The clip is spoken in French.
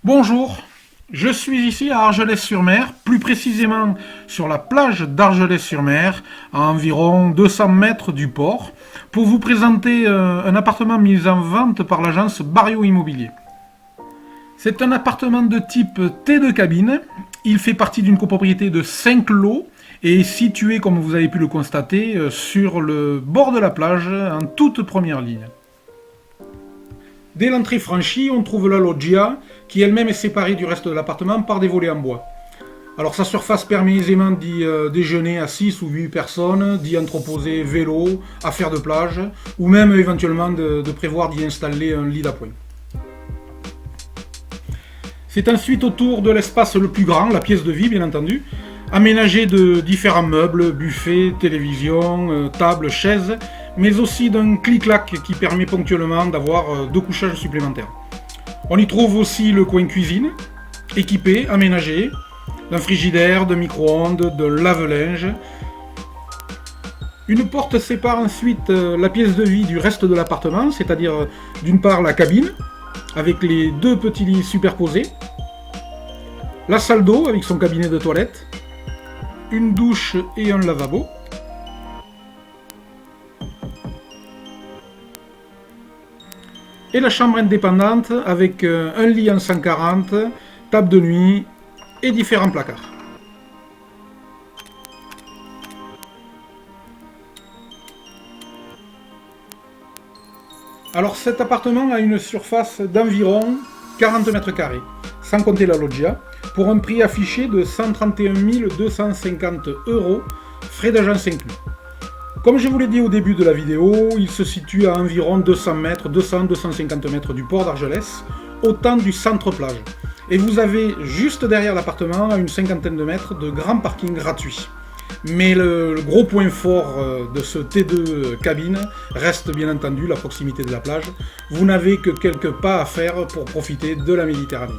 Bonjour, je suis ici à Argelès-sur-Mer, plus précisément sur la plage d'Argelès-sur-Mer, à environ 200 mètres du port, pour vous présenter un appartement mis en vente par l'agence Barrio Immobilier. C'est un appartement de type T2 cabine, il fait partie d'une copropriété de 5 lots et est situé, comme vous avez pu le constater, sur le bord de la plage, en toute première ligne. Dès l'entrée franchie, on trouve la loggia, qui elle-même est séparée du reste de l'appartement par des volets en bois. Alors sa surface permet aisément d'y déjeuner à 6 ou 8 personnes, d'y entreposer vélo, affaires de plage, ou même éventuellement de prévoir d'y installer un lit d'appoint. C'est ensuite au tour de l'espace le plus grand, la pièce de vie bien entendu, aménagé de différents meubles, buffets, télévision, tables, chaises, mais aussi d'un clic-clac qui permet ponctuellement d'avoir deux couchages supplémentaires. On y trouve aussi le coin cuisine, équipé, aménagé, d'un frigidaire, de micro-ondes, de lave-linge. Une porte sépare ensuite la pièce de vie du reste de l'appartement, c'est-à-dire d'une part la cabine, avec les deux petits lits superposés, la salle d'eau avec son cabinet de toilette, une douche et un lavabo, et la chambre indépendante avec un lit en 140, table de nuit et différents placards. Alors cet appartement a une surface d'environ 40 mètres carrés, sans compter la loggia, pour un prix affiché de 131 250 €, frais d'agence inclus. Comme je vous l'ai dit au début de la vidéo, il se situe à environ 200 mètres, 200-250 mètres du port d'Argelès, au temps du centre plage. Et vous avez juste derrière l'appartement, à une cinquantaine de mètres, de grands parkings gratuits. Mais le gros point fort de ce T2 cabine reste bien entendu la proximité de la plage. Vous n'avez que quelques pas à faire pour profiter de la Méditerranée.